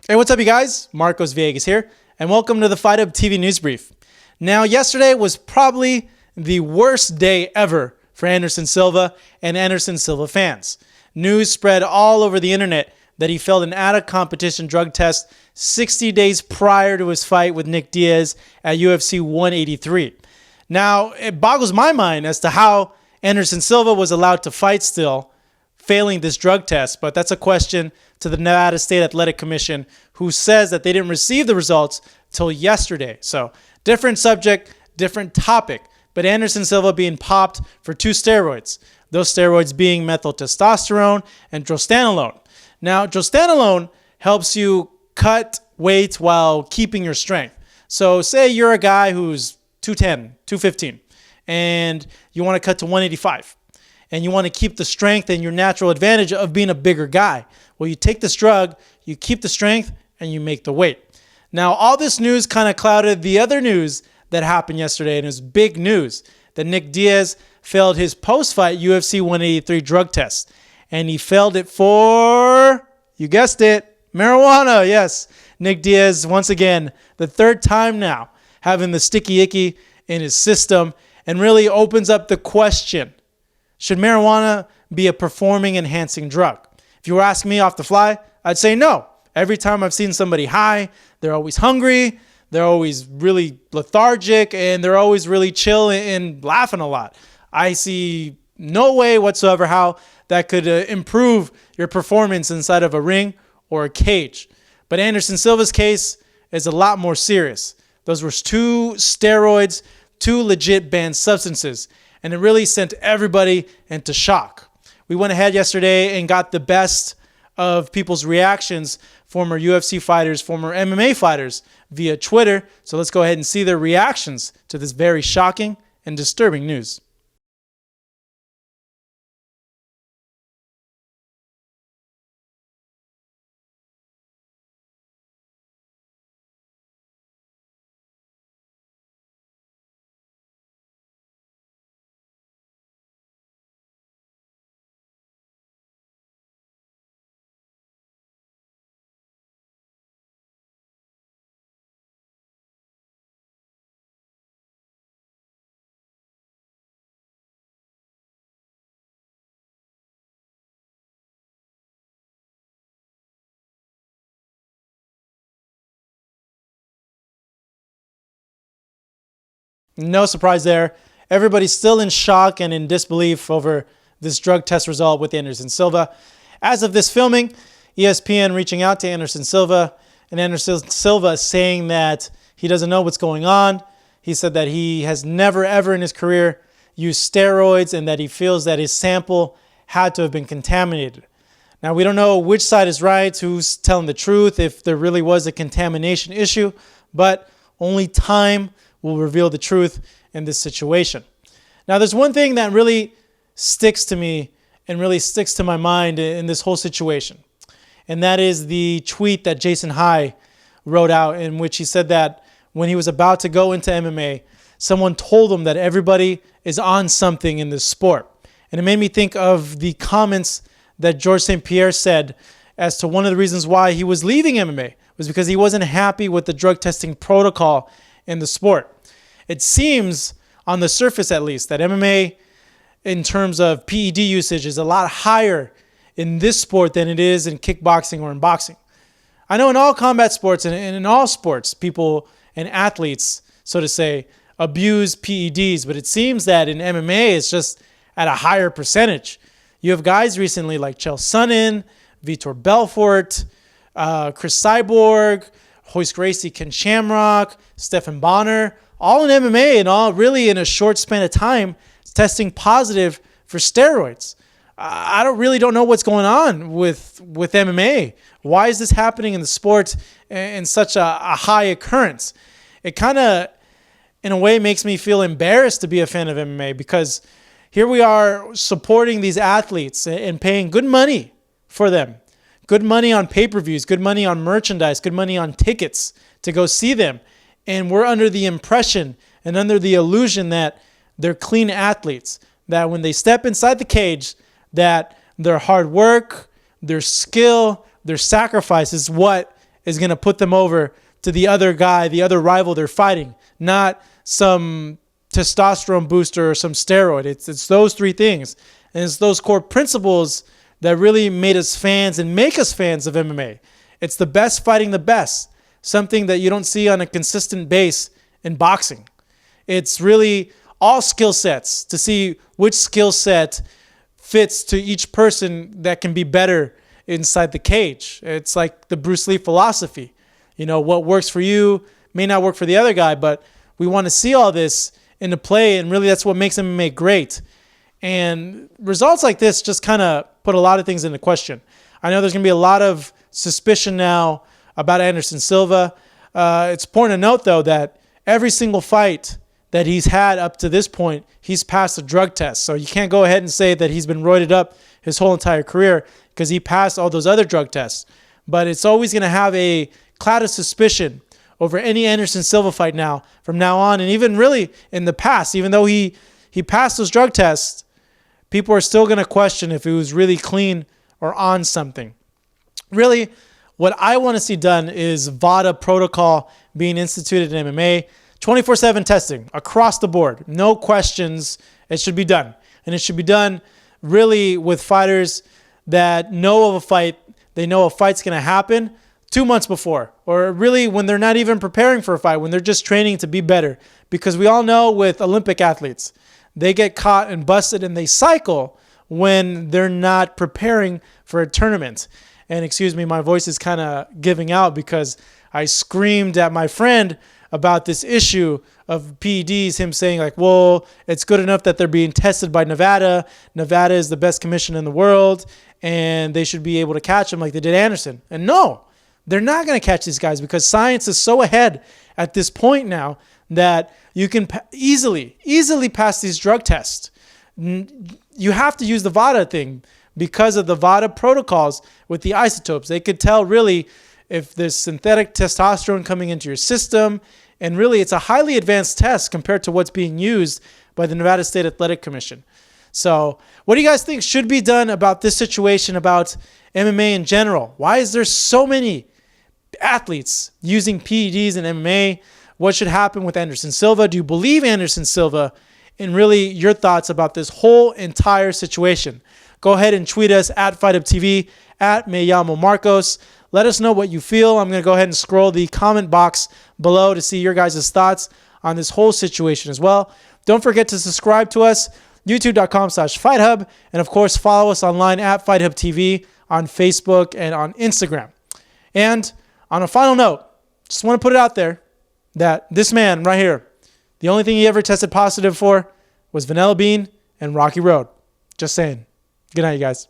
Hey, what's up, you guys? Marcos Villegas here, and welcome to the Fight Up TV News Brief. Now, yesterday was probably the worst day ever for Anderson Silva and Anderson Silva fans. News spread all over the internet that he failed an out-of-competition drug test 60 days prior to his fight with Nick Diaz at UFC 183. Now, it boggles my mind as to how Anderson Silva was allowed to fight still, failing this drug test, but that's a question to the Nevada State Athletic Commission, who says that they didn't receive the results till yesterday. So, different subject, different topic, but Anderson Silva being popped for 2 steroids, those steroids being methyltestosterone and drostanolone. Now, drostanolone helps you cut weight while keeping your strength. So, say you're a guy who's 210, 215, and you want to cut to 185. And you want to keep the strength and your natural advantage of being a bigger guy. Well, you take this drug, you keep the strength, and you make the weight. Now, all this news kind of clouded the other news that happened yesterday, and it was big news that Nick Diaz failed his post-fight UFC 183 drug test. And he failed it for, you guessed it, marijuana. Yes, Nick Diaz, once again, the 3rd time now, having the sticky icky in his system, and really opens up the question, should marijuana be a performing enhancing drug? If you were asking me off the fly, I'd say no. Every time I've seen somebody high, they're always hungry, they're always really lethargic, and they're always really chill and laughing a lot. I see no way whatsoever how that could improve your performance inside of a ring or a cage. But Anderson Silva's case is a lot more serious. Those were 2 steroids, 2 legit banned substances. And it really sent everybody into shock. We went ahead yesterday and got the best of people's reactions, former UFC fighters, former MMA fighters, via Twitter. So let's go ahead and see their reactions to this very shocking and disturbing news. No surprise there. Everybody's still in shock and in disbelief over this drug test result with Anderson Silva. As of this filming, ESPN reaching out to Anderson Silva, and Anderson Silva saying that he doesn't know what's going on. He said that he has never, ever in his career used steroids and that he feels that his sample had to have been contaminated. Now, we don't know which side is right, who's telling the truth, if there really was a contamination issue, but only time will reveal the truth in this situation. Now, there's one thing that really sticks to me and really sticks to my mind in this whole situation, and that is the tweet that Jason High wrote out, in which he said that when he was about to go into MMA, someone told him that everybody is on something in this sport. And it made me think of the comments that Georges St-Pierre said as to one of the reasons why he was leaving MMA was because he wasn't happy with the drug testing protocol in the sport. It seems, on the surface at least, that MMA in terms of PED usage is a lot higher in this sport than it is in kickboxing or in boxing. I know in all combat sports and in all sports, people and athletes, so to say, abuse PEDs, but it seems that in MMA it's just at a higher percentage. You have guys recently like Chael Sonnen, Vitor Belfort, Chris Cyborg, Royce Gracie, Ken Shamrock, Stephan Bonner, all in MMA and all really in a short span of time testing positive for steroids. I don't know what's going on with MMA. Why is this happening in the sport in such a high occurrence? It kind of, in a way, makes me feel embarrassed to be a fan of MMA because here we are supporting these athletes and paying good money for them. Good money on pay-per-views, good money on merchandise, good money on tickets to go see them. And we're under the impression and under the illusion that they're clean athletes, that when they step inside the cage, that their hard work, their skill, their sacrifice is what is going to put them over to the other guy, the other rival they're fighting, not some testosterone booster or some steroid. It's those three things. And it's those core principles that really made us fans and make us fans of MMA. It's the best fighting the best, something that you don't see on a consistent base in boxing. It's really all skill sets to see which skill set fits to each person that can be better inside the cage. It's like the Bruce Lee philosophy. You know, what works for you may not work for the other guy, but we want to see all this into play, and really that's what makes MMA great. And results like this just kind of put a lot of things into question. I know there's going to be a lot of suspicion now about Anderson Silva. It's important to note, though, that every single fight that he's had up to this point, he's passed a drug test. So you can't go ahead and say that he's been roided up his whole entire career because he passed all those other drug tests. But it's always going to have a cloud of suspicion over any Anderson Silva fight now, from now on, and even really in the past. Even though he passed those drug tests, people are still going to question if he was really clean or on something. Really, what I want to see done is VADA protocol being instituted in MMA, 24/7 testing across the board. No questions. It should be done. And it should be done really with fighters that know of a fight. They know a fight's going to happen 2 months before, or really when they're not even preparing for a fight, when they're just training to be better. Because we all know with Olympic athletes, they get caught and busted and they cycle when they're not preparing for a tournament. And excuse me, my voice is kind of giving out because I screamed at my friend about this issue of PEDs, him saying like, well, it's good enough that they're being tested by Nevada. Nevada is the best commission in the world, and they should be able to catch them like they did Anderson. And no, they're not going to catch these guys because science is so ahead at this point now that you can easily pass these drug tests. You have to use the VADA thing because of the VADA protocols with the isotopes. They could tell really if there's synthetic testosterone coming into your system. And really, it's a highly advanced test compared to what's being used by the Nevada State Athletic Commission. So what do you guys think should be done about this situation, about MMA in general? Why is there so many athletes using PEDs in MMA? What should happen with Anderson Silva? Do you believe Anderson Silva? And really, your thoughts about this whole entire situation. Go ahead and tweet us at FightUpTV, at Me Llamo Marcos. Let us know what you feel. I'm going to go ahead and scroll the comment box below to see your guys' thoughts on this whole situation as well. Don't forget to subscribe to us, youtube.com/FightHub. And of course, follow us online at FightHubTV on Facebook and on Instagram. And on a final note, just want to put it out there that this man right here, the only thing he ever tested positive for was Vanilla Bean and Rocky Road. Just saying. Good night, you guys.